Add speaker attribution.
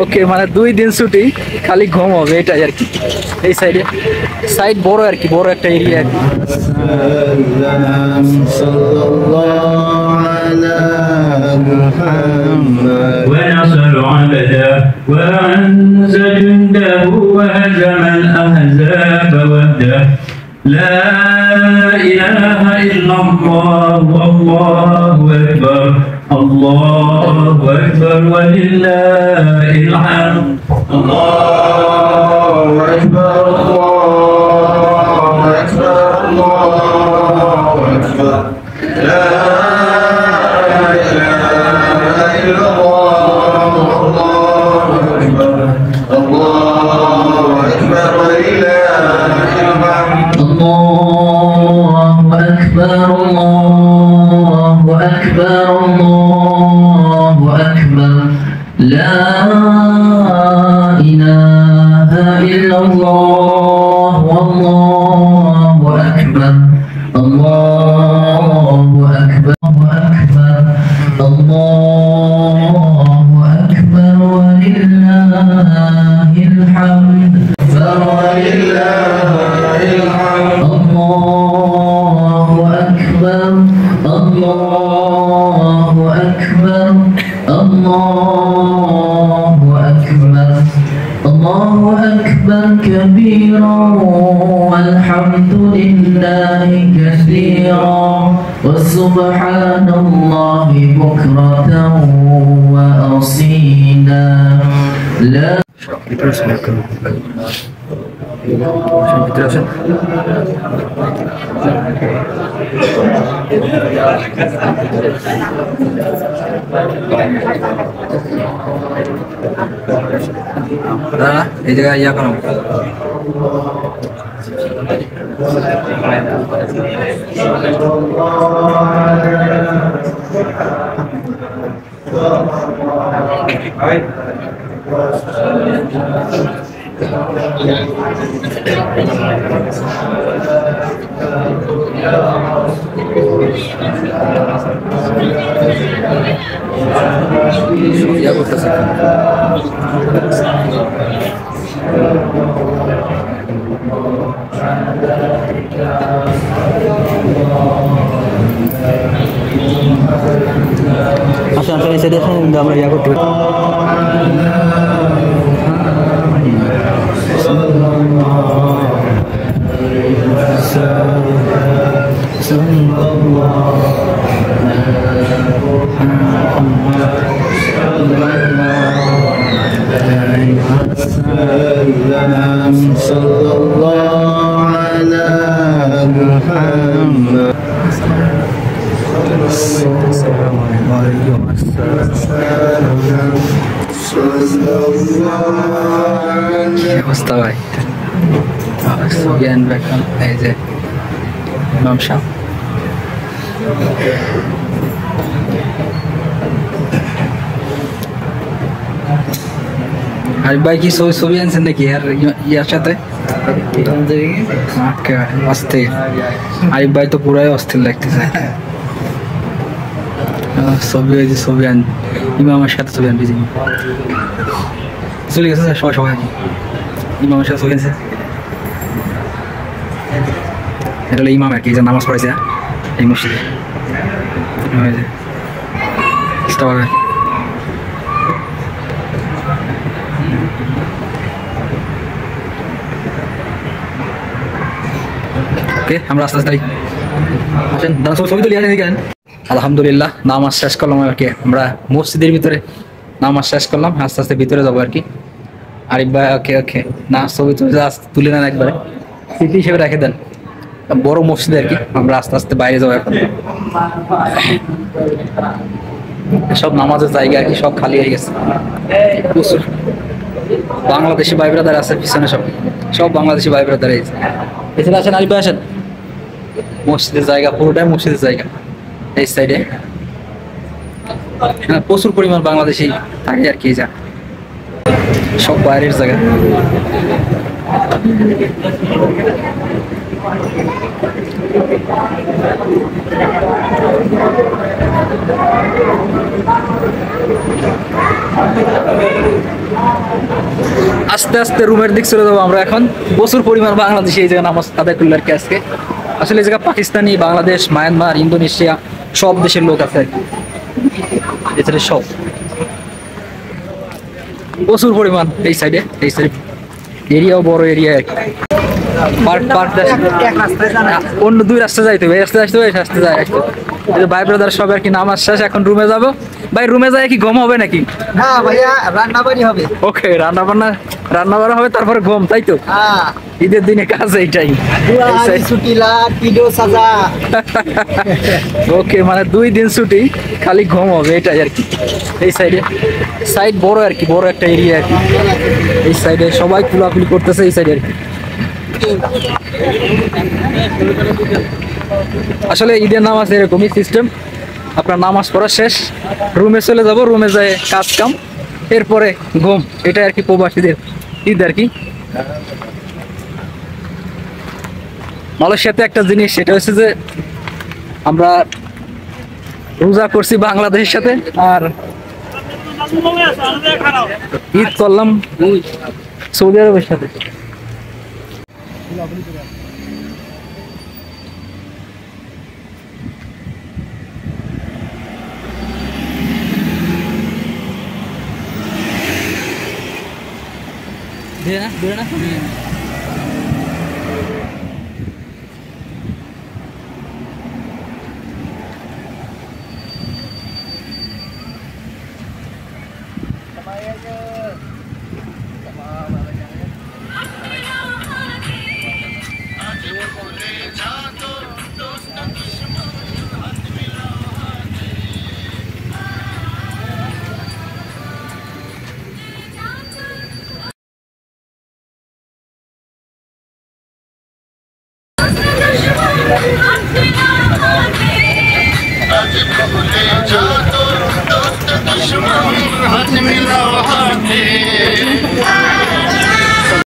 Speaker 1: ওকে, মানে 2 দিন ছুটি, খালি ঘুম হবে এটাই আর কি। এই সাইডে সাইড বড় আর কি, বড় একটা এরিয়া আর কি।
Speaker 2: ونصر عبده وأنز جنده وهزم الأحزاب وحده لا إله إلا الله والله أكبر الله أكبر ولله الحمد الله أكبر الله أكبر الله أكبر لا إله إلا الله الله أكبر الله أكبر ولله الحمد الله أكبر الله أكبر الله أكبر لا إله إلا الله والله أكبر الله أكبر الله أكبر ولله الحمد ولله الحمد الله أكبر الله أكبر الله أكبر الله أكبر كبيرا والحمد لله كثيرا وسبحان الله بكرة وأصيلا لا
Speaker 1: এই জায়গায় ইয়া করো। ইয়া করতেছে। আচ্ছা আচ্ছা, এই সাইডে আমরা ইয়া করতে পারি।
Speaker 2: صلى الله على محمد
Speaker 1: অবস্থা ভাই, জ্ঞান ব্যাখ্যান এই যে ইমাম সাহেব। আর ভাই কি ছবি আনছেন নাকি আর ইয়ার সাথে? অস্থির আরিফ ভাই তো পুরাই অস্থির লাগতেছে। ছবি হয়েছে, ছবি আন ইমামের সাথে ছবি আনবি, চলে গেছে সবাই সবাই ইমামের সাথে ছবি আনছে। এটা হলো ইমাম আর কি, যে নামাজ পড়েছে এই মসজিদে। আমরা আস্তে আস্তে আসেন, ছবি তুলি আসেন। আলহামদুলিল্লাহ নামাজ শেষ করলাম আর কি, আমরা মসজিদের ভিতরে নামাজ শেষ করলাম, আস্তে আস্তে ভিতরে যাবো আর কি। আরিফ ভাই ওকে ওকে না ছবি তুলে নেন একবারে, স্মৃতি হিসেবে রেখে দেন। বড় মসজিদ আর কি, আমরা আস্তে আস্তে বাইরে যাবো এখন। সব নামাজের জায়গা আর কি, সব খালি হয়ে গেছে প্রচুর। বাংলাদেশি ভাই ব্রাদার আছে পিছনে, সব বাংলাদেশি ভাই ব্রাদার এখানে আসেন। আরিফ ভাই আসেন, মসজিদের জায়গা পুরোটাই মসজিদের জায়গা। এই সাইডে প্রচুর পরিমাণ বাংলাদেশি থাকে আর কি, যা সব বাইরের জায়গা। আস্তে আস্তে রুমের দিক চলে যাবো আমরা এখন। প্রচুর পরিমাণ বাংলাদেশি এই জায়গায় নামাজ আদায় করলো আর কি আজকে। আসলে এই জায়গায় পাকিস্তানি, বাংলাদেশ, মায়ানমার, ইন্দোনেশিয়া সব দেশের লোক আছে আর কি, এছাড়া সব প্রচুর পরিমাণ এই সাইডে এরিয়াও বড় এরিয়া আর কি। অন্য দুই রাস্তা যাইতে হবে, এই রাস্তা আসতে হবে, এই রাস্তা যায় আসতে হবে। ভাই ব্রাদার সব আর কি নামাজ শেষ, এখন রুমে যাবো। ভাই রুমে যায় কি ঘুম হবে নাকি?
Speaker 3: না ভাইয়া, রান্না বাড়ি হবে।
Speaker 1: ওকে, রান্না বান্না হবে, তারপরে ঘুম, তাই তো?
Speaker 3: হ্যাঁ,
Speaker 1: ঈদের দিনে কাজ এইটাই। ওকে, মানে 2 দিন ছুটি, খালি ঘুম হবে এটাই আর কি। এই সাইড বড় আর কি, বড় একটা এরিয়া আর কি। এই সাইডে সবাই খোলাখুলি করতেছে এই সাইডে আর কি। আসলে ঈদের নামাজ এরকমই সিস্টেম, আপনার নামাজ পড়া শেষ, রুমে চলে যাব, রুমে যায় কাজ কাম, এরপরে ঘুম, এটা আর কি প্রবাসীদের ঈদ আর কি। মালয়েশিয়াতে একটা জিনিস, সেটা হচ্ছে যে আমরা রোজা করছি বাংলাদেশের সাথে, আর ঈদ করলাম সৌদি আরবের সাথে। দে না
Speaker 4: Hadi